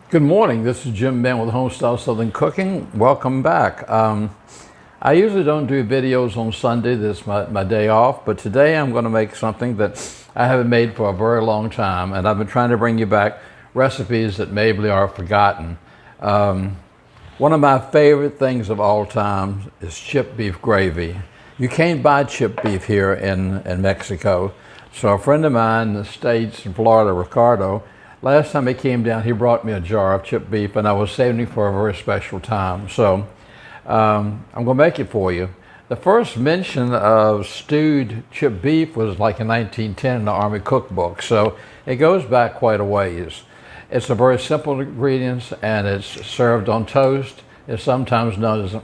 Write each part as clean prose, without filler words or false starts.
Good morning, this is Jim Mann with Homestyle Southern Cooking. Welcome back. I usually don't do videos on Sunday, this is my day off, but today I'm going to make something that I haven't made for a very long time, and I've been trying to bring you back recipes that maybe are forgotten. One of my favorite things of all time is chipped beef gravy. You can't buy chipped beef here in Mexico, so a friend of mine in the States, in Florida, Ricardo, last time he came down, he brought me a jar of chipped beef, and I was saving it for a very special time. So I'm going to make it for you. The first mention of stewed chipped beef was like in 1910 in the Army cookbook, so it goes back quite a ways. It's a very simple ingredients, and it's served on toast. It's sometimes known as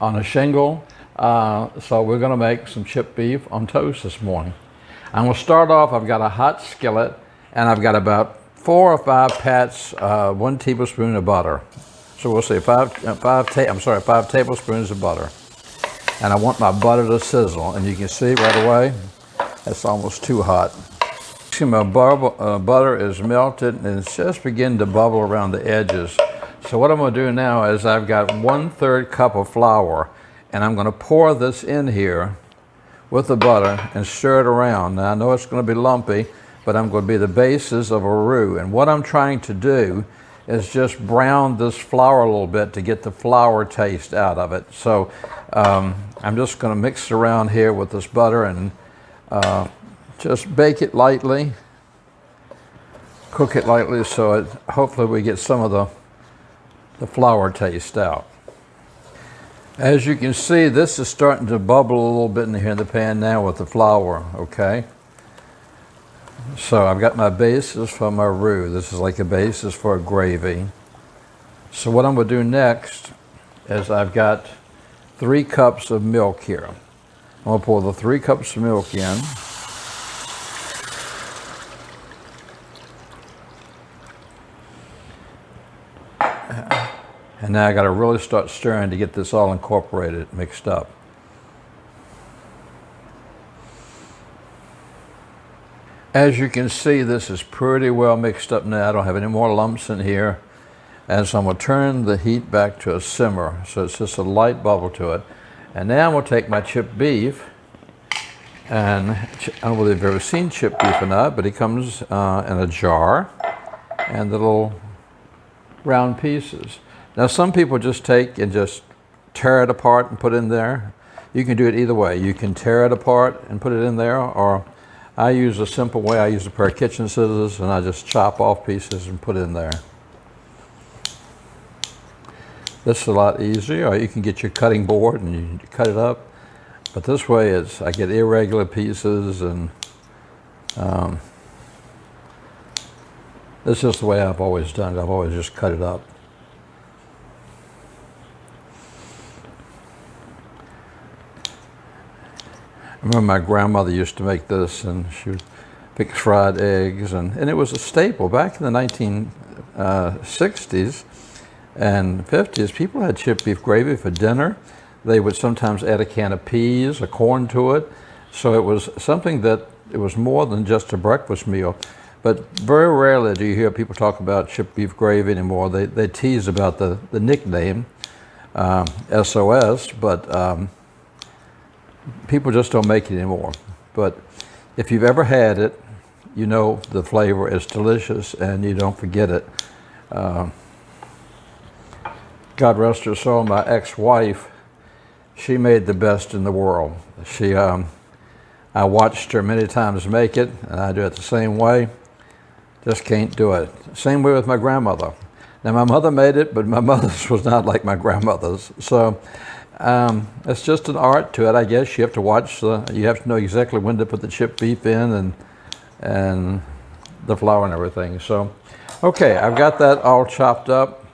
on a shingle. So we're going to make some chipped beef on toast this morning. I'm going to start off. I've got a hot skillet, and I've got about 4 or 5 pats, 1 tablespoon of butter. So we'll say 5 tablespoons of butter. And I want my butter to sizzle, and you can see right away, it's almost too hot. See, my butter is melted, and it's just beginning to bubble around the edges. So what I'm going to do now is I've got 1/3 cup of flour, and I'm going to pour this in here with the butter and stir it around. Now I know it's going to be lumpy, but I'm going to be the basis of a roux. And what I'm trying to do is just brown this flour a little bit to get the flour taste out of it. So I'm just going to mix it around here with this butter and just bake it lightly, cook it lightly, so hopefully we get some of the flour taste out. As you can see, this is starting to bubble a little bit in here in the pan now with the flour, okay? So I've got my basis for my roux. This is like a basis for a gravy. So what I'm going to do next is I've got 3 cups of milk here. I'm going to pour the 3 cups of milk in. And now I got to really start stirring to get this all incorporated, mixed up. As you can see, this is pretty well mixed up now. I don't have any more lumps in here. And so I'm going to turn the heat back to a simmer, so it's just a light bubble to it. And now I'm going to take my chipped beef, and I don't know whether you've ever seen chipped beef or not, but it comes in a jar, and the little round pieces. Now some people just take and just tear it apart and put it in there. You can do it either way. You can tear it apart and put it in there, or I use a simple way. I use a pair of kitchen scissors, and I just chop off pieces and put it in there. This is a lot easier, or you can get your cutting board and you cut it up. But this way, I get irregular pieces, and this is just the way I've always done it. I've always just cut it up. I remember my grandmother used to make this, and she would fix fried eggs, and it was a staple. Back in the 1960s and 50s, people had chipped beef gravy for dinner. They would sometimes add a can of peas or corn to it. So it was something that it was more than just a breakfast meal. But very rarely do you hear people talk about chipped beef gravy anymore. They tease about the nickname, SOS, but people just don't make it anymore. But if you've ever had it, you know the flavor is delicious, and you don't forget it. God rest her soul, my ex-wife, she made the best in the world. I watched her many times make it, and I do it the same way. Just can't do it. Same way with my grandmother. Now my mother made it, but my mother's was not like my grandmother's. So it's just an art to it, I guess. You have to watch. You have to know exactly when to put the chipped beef in, and the flour and everything. So, okay, I've got that all chopped up,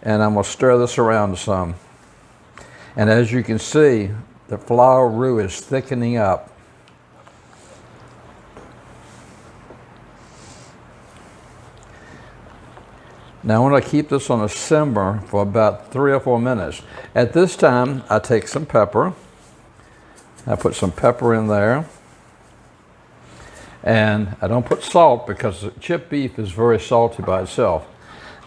and I'm gonna stir this around some. And as you can see, the flour roux is thickening up. Now I want to keep this on a simmer for about 3 or 4 minutes. At this time, I take some pepper. I put some pepper in there. And I don't put salt because chipped beef is very salty by itself.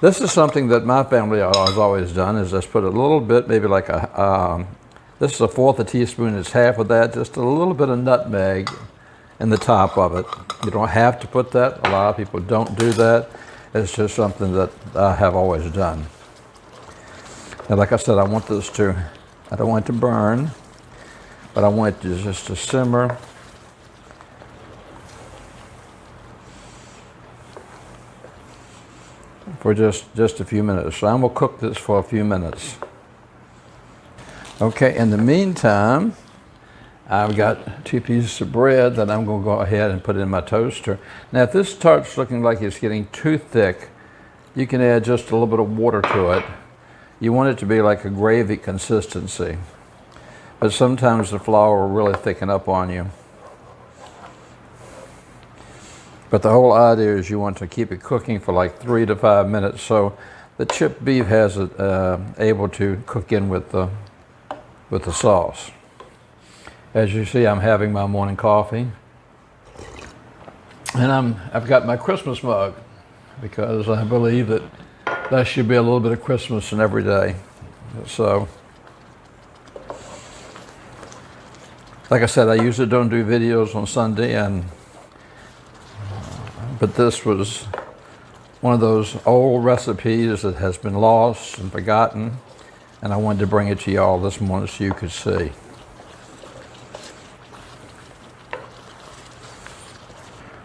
This is something that my family has always done, is just put a little bit, maybe like this is 1/4 a teaspoon, it's half of that, just a little bit of nutmeg in the top of it. You don't have to put that. A lot of people don't do that. It's just something that I have always done. And like I said, I don't want it to burn, but I want it just to simmer. For just a few minutes. So I'm going to cook this for a few minutes. Okay, in the meantime, I've got 2 pieces of bread that I'm going to go ahead and put in my toaster. Now, if this starts looking like it's getting too thick, you can add just a little bit of water to it. You want it to be like a gravy consistency. But sometimes the flour will really thicken up on you. But the whole idea is you want to keep it cooking for like 3 to 5 minutes, so the chipped beef has it able to cook in with the sauce. As you see, I'm having my morning coffee, and I've got my Christmas mug because I believe that there should be a little bit of Christmas in every day. So, like I said, I usually don't do videos on Sunday, but this was one of those old recipes that has been lost and forgotten, and I wanted to bring it to y'all this morning so you could see.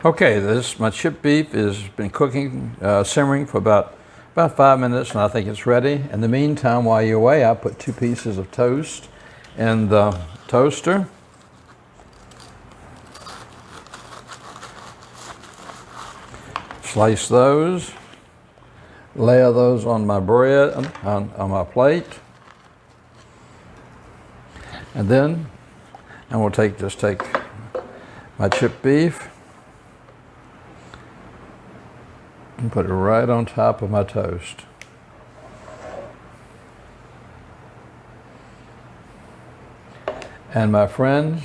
Okay, my chipped beef has been cooking, simmering for about 5 minutes, and I think it's ready. In the meantime, while you're away, I put 2 pieces of toast in the toaster. Slice those, layer those on my bread, on my plate. And then I'm going to just take my chipped beef and put it right on top of my toast. And my friends,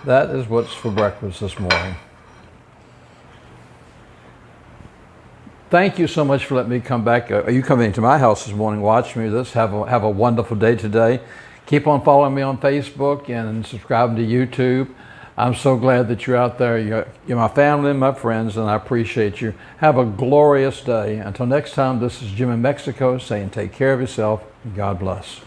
that is what's for breakfast this morning. Thank you so much for letting me come back. You coming into my house this morning, watch me this. Have a wonderful day today. Keep on following me on Facebook and subscribing to YouTube. I'm so glad that you're out there. You're my family and my friends, and I appreciate you. Have a glorious day. Until next time, this is Jim in Mexico saying take care of yourself and God bless.